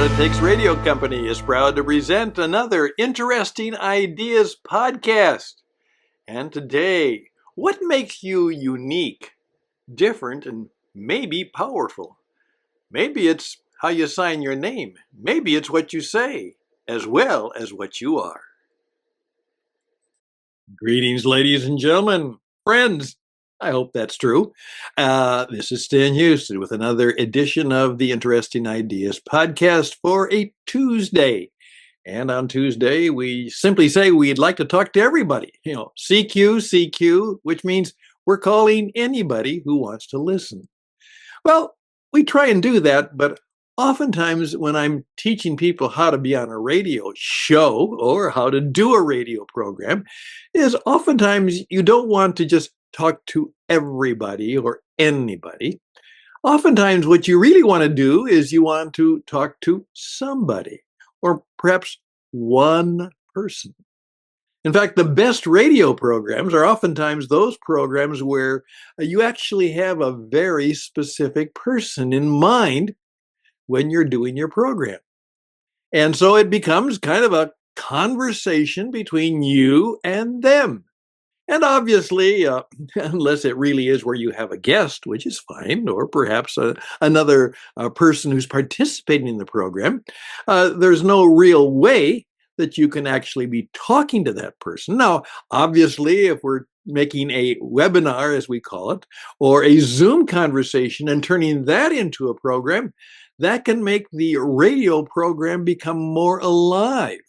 It Takes Radio Company is proud to present another Interesting Ideas podcast. And today, what makes you unique, different, and maybe powerful? Maybe it's how you sign your name. Maybe it's what you say, as well as what you are. Greetings, ladies and gentlemen, friends. I hope that's true. This is Stan Houston with another edition of the Interesting Ideas podcast for a Tuesday. And on Tuesday, we simply say we'd like to talk to everybody. CQ, which means we're calling anybody who wants to listen. Well, we try and do that, but oftentimes when I'm teaching people how to be on a radio show or how to do a radio program, is oftentimes you don't want to just talk to everybody or anybody. Oftentimes what you really want to do is you want to talk to somebody or perhaps one person. In fact, the best radio programs are oftentimes those programs where you actually have a very specific person in mind when you're doing your program. And so it becomes kind of a conversation between you and them. And obviously, unless it really is where you have a guest, which is fine, or perhaps another person who's participating in the program, there's no real way that you can actually be talking to that person. Now, obviously, if we're making a webinar, as we call it, or a Zoom conversation and turning that into a program, that can make the radio program become more alive,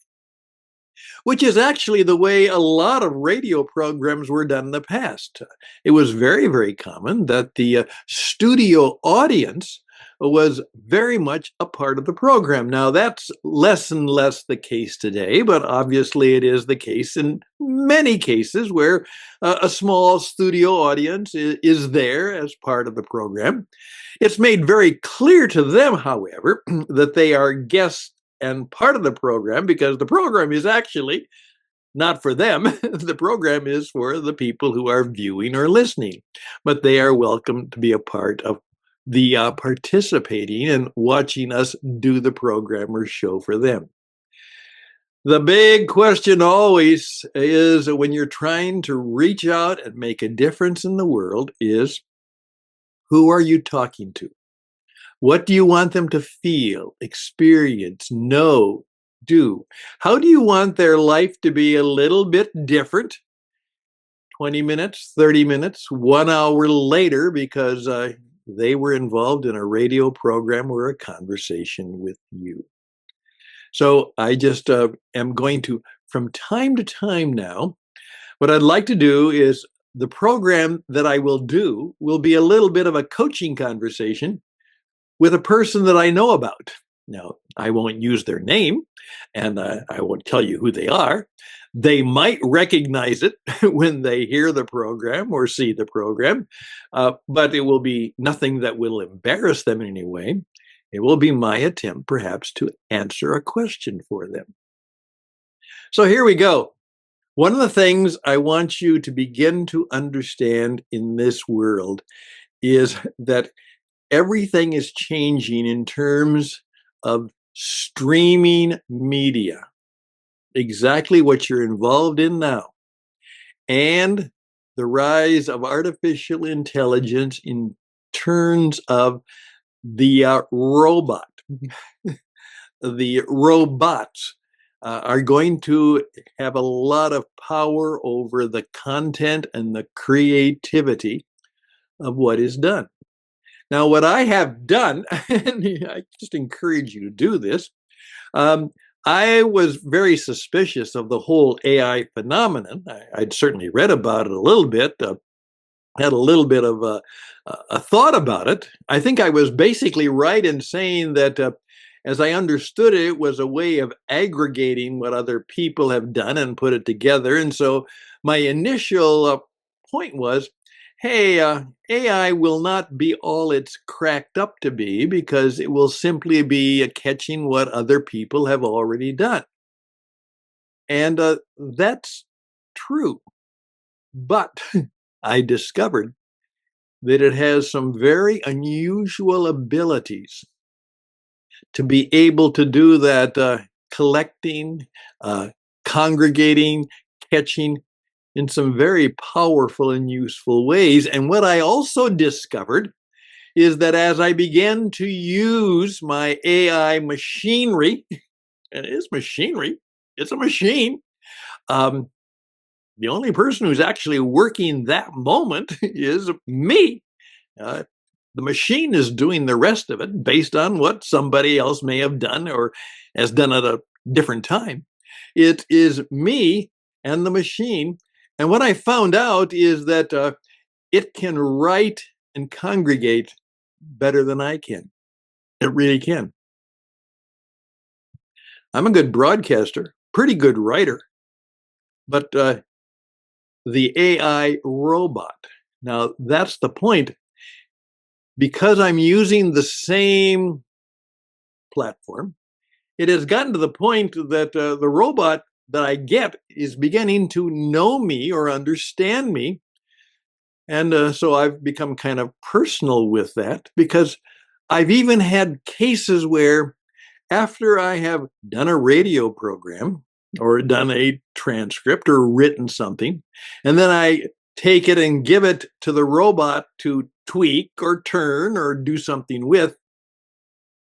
which is actually the way a lot of radio programs were done in the past. It was very, very common that the studio audience was very much a part of the program. Now, that's less and less the case today, but obviously it is the case in many cases where a small studio audience is there as part of the program. It's made very clear to them, however, that they are guests and part of the program, because the program is actually not for them. The program is for the people who are viewing or listening, but they are welcome to be a part of the participating and watching us do the program or show for them. The big question always is, when you're trying to reach out and make a difference in the world, is who are you talking to? What do you want them to feel, experience, know, do? How do you want their life to be a little bit different? 20 minutes, 30 minutes, 1 hour later, because they were involved in a radio program or a conversation with you. So I just am going to, from time to time now, what I'd like to do is the program that I will do will be a little bit of a coaching conversation with a person that I know about. Now, I won't use their name, and I won't tell you who they are. They might recognize it when they hear the program or see the program, but it will be nothing that will embarrass them in any way. It will be my attempt, perhaps, to answer a question for them. So here we go. One of the things I want you to begin to understand in this world is that everything is changing in terms of streaming media, exactly what you're involved in now, and the rise of artificial intelligence in terms of the robot. The robots are going to have a lot of power over the content and the creativity of what is done. Now, what I have done, and I just encourage you to do this, I was very suspicious of the whole AI phenomenon. I'd certainly read about it a little bit, had a little bit of a thought about it. I think I was basically right in saying that, as I understood it, it was a way of aggregating what other people have done and put it together. And so my initial point was, hey, AI will not be all it's cracked up to be, because it will simply be catching what other people have already done. And that's true. But I discovered that it has some very unusual abilities to be able to do that collecting, uh, congregating, catching in some very powerful and useful ways. And what I also discovered is that as I began to use my AI machinery, and it is machinery, it's a machine. Um, the only person who's actually working that moment is me. Uh, the machine is doing the rest of it based on what somebody else may have done or has done at a different time. It is me and the machine. And what I found out is that it can write and congregate better than I can. It really can. I'm a good broadcaster, pretty good writer, but the AI robot. Now, that's the point. Because I'm using the same platform, it has gotten to the point that the robot that I get is beginning to know me or understand me. And so I've become kind of personal with that because I've even had cases where after I have done a radio program or done a transcript or written something, and then I take it and give it to the robot to tweak or turn or do something with,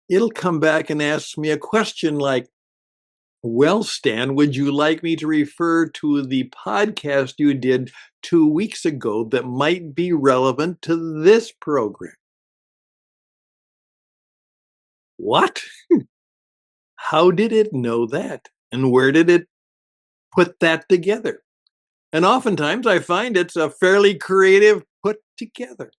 it'll come back and ask me a question like, well, Stan, would you like me to refer to the podcast you did 2 weeks ago that might be relevant to this program? What? How did it know that? And where did it put that together? And oftentimes I find it's a fairly creative put together.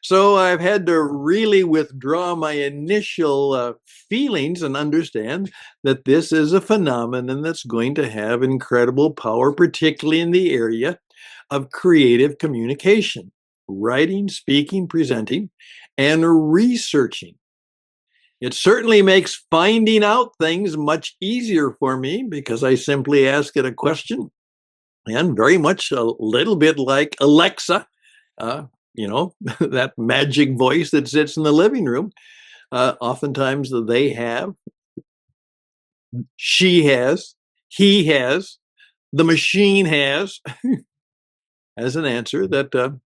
So I've had to really withdraw my initial feelings and understand that this is a phenomenon that's going to have incredible power, particularly in the area of creative communication, writing, speaking, presenting, and researching. It certainly makes finding out things much easier for me because I simply ask it a question, and very much a little bit like Alexa, uh, that magic voice that sits in the living room. Oftentimes they have, she has, he has, the machine has, as an answer that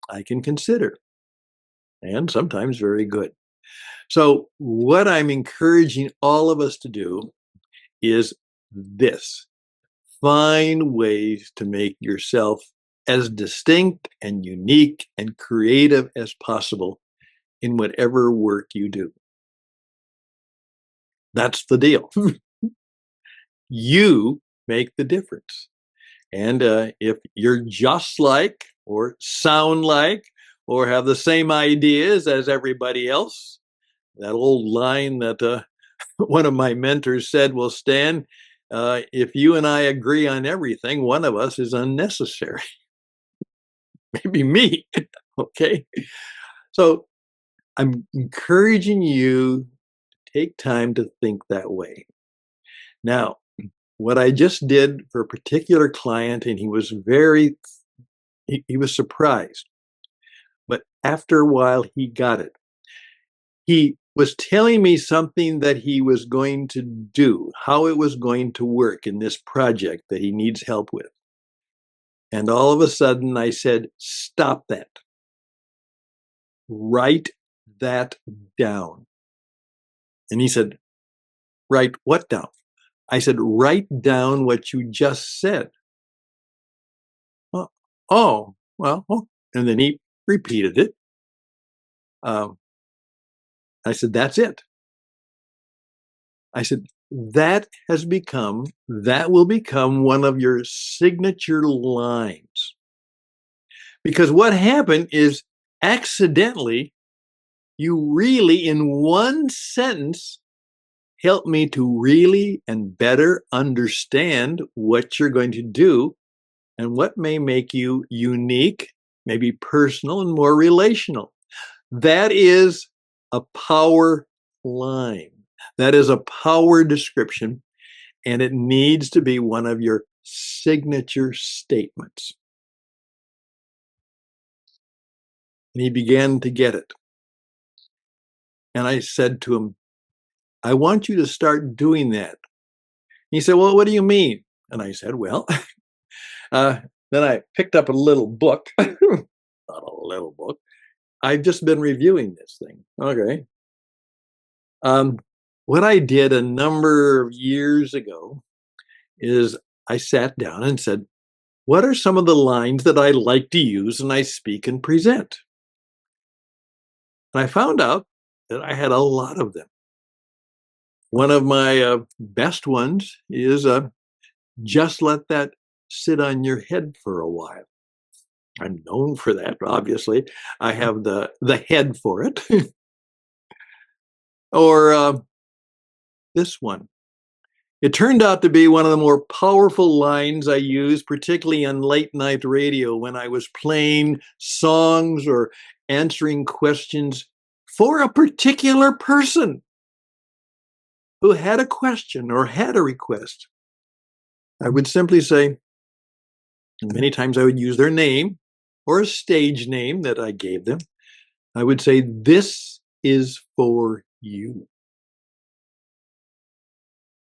I can consider, and sometimes very good. So, what I'm encouraging all of us to do is this: find ways to make yourself as distinct and unique and creative as possible in whatever work you do. That's the deal. You make the difference. And if you're just like, or sound like, or have the same ideas as everybody else, that old line that one of my mentors said, well, Stan, if you and I agree on everything, one of us is unnecessary. Maybe me. Okay. So I'm encouraging you to take time to think that way. Now, what I just did for a particular client, and he was he was surprised, but after a while he got it. He was telling me something that he was going to do, how it was going to work in this project that he needs help with. And all of a sudden I said, stop that. Write that down. And he said, write what down? I said, write down what you just said. Oh, well, oh. And then he repeated it. I said, that's it. I said, that will become one of your signature lines. Because what happened is accidentally, you really, in one sentence, helped me to really and better understand what you're going to do and what may make you unique, maybe personal and more relational. That is a power line. That is a power description, and it needs to be one of your signature statements. And he began to get it. And I said to him, I want you to start doing that. He said, well, what do you mean? And I said, well, uh, then I picked up a little book, not a little book. I've just been reviewing this thing. Okay. Um, what I did a number of years ago is I sat down and said, what are some of the lines that I like to use when I speak and present? And I found out that I had a lot of them. One of my best ones is just let that sit on your head for a while. I'm known for that, obviously. I have the head for it. Or this one. It turned out to be one of the more powerful lines I used, particularly on late night radio when I was playing songs or answering questions for a particular person who had a question or had a request. I would simply say, and many times I would use their name or a stage name that I gave them. I would say, this is for you.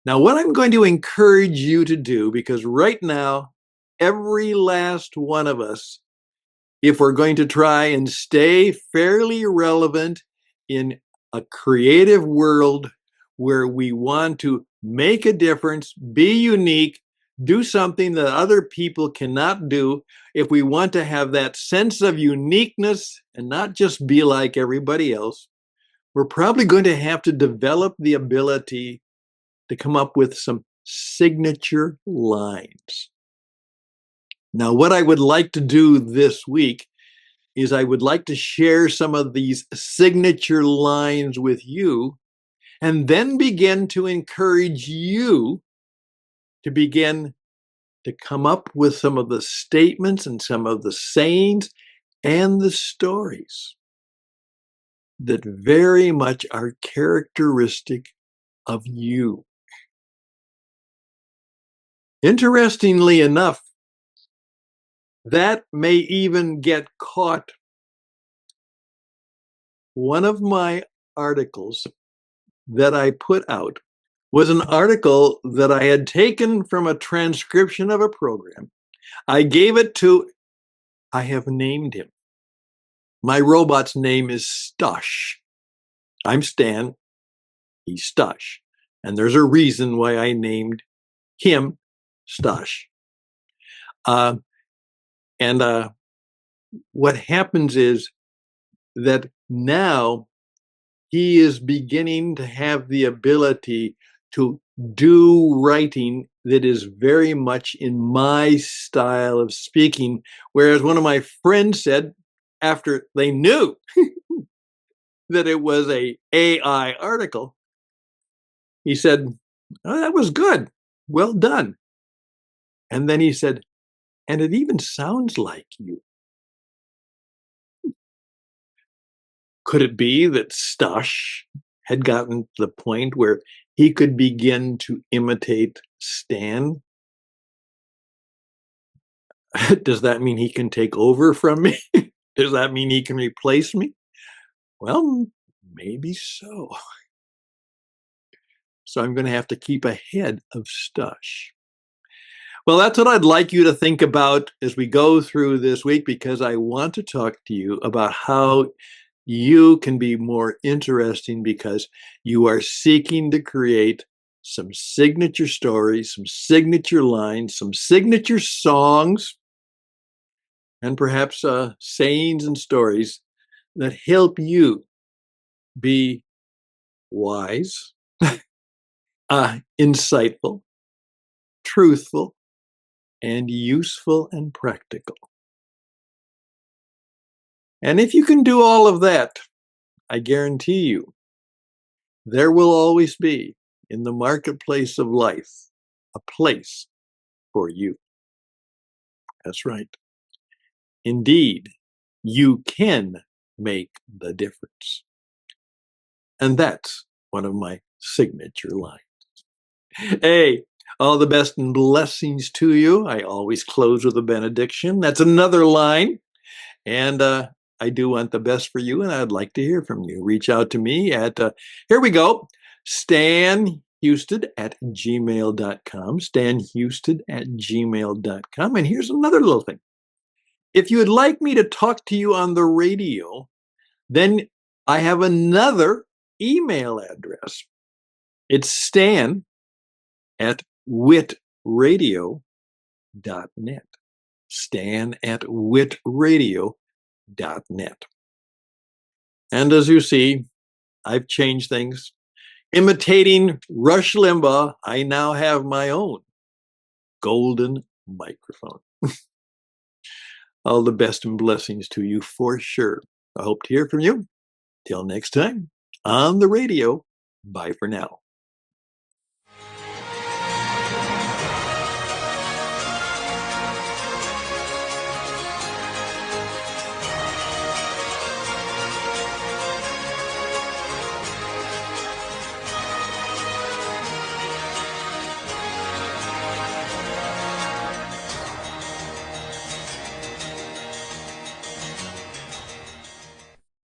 Now, what I'm going to encourage you to do, because right now, every last one of us, if we're going to try and stay fairly relevant in a creative world where we want to make a difference, be unique, do something that other people cannot do, if we want to have that sense of uniqueness and not just be like everybody else, we're probably going to have to develop the ability to come up with some signature lines. Now, what I would like to do this week is I would like to share some of these signature lines with you and then begin to encourage you to begin to come up with some of the statements and some of the sayings and the stories that very much are characteristic of you. Interestingly enough, that may even get caught. One of my articles that I put out was an article that I had taken from a transcription of a program. I gave it to, I have named him. My robot's name is Stush. I'm Stan, he's Stush. And there's a reason why I named him Stush. What happens is that now he is beginning to have the ability to do writing that is very much in my style of speaking. Whereas one of my friends said, after they knew that it was a AI article, he said, oh, that was good. Well done. And then he said, and it even sounds like you. Could it be that Stush had gotten to the point where he could begin to imitate Stan? Does that mean he can take over from me? Does that mean he can replace me? Well, maybe so. So I'm going to have to keep ahead of Stush. Well, that's what I'd like you to think about as we go through this week, because I want to talk to you about how you can be more interesting because you are seeking to create some signature stories, some signature lines, some signature songs, and perhaps sayings and stories that help you be wise, insightful, truthful, and useful and practical. And if you can do all of that, I guarantee you, there will always be in the marketplace of life a place for you. That's right. Indeed, you can make the difference. And that's one of my signature lines. Hey, all the best and blessings to you. I always close with a benediction. That's another line. And I do want the best for you, and I'd like to hear from you. Reach out to me at, here we go, Stan Houston at gmail.com. Stan Houston at gmail.com. And here's another little thing. If you would like me to talk to you on the radio, then I have another email address. It's Stan at witradio.net. Stan at witradio.net. And as you see, I've changed things. Imitating Rush Limbaugh, I now have my own golden microphone. All the best and blessings to you for sure. I hope to hear from you. Till next time on the radio. Bye for now.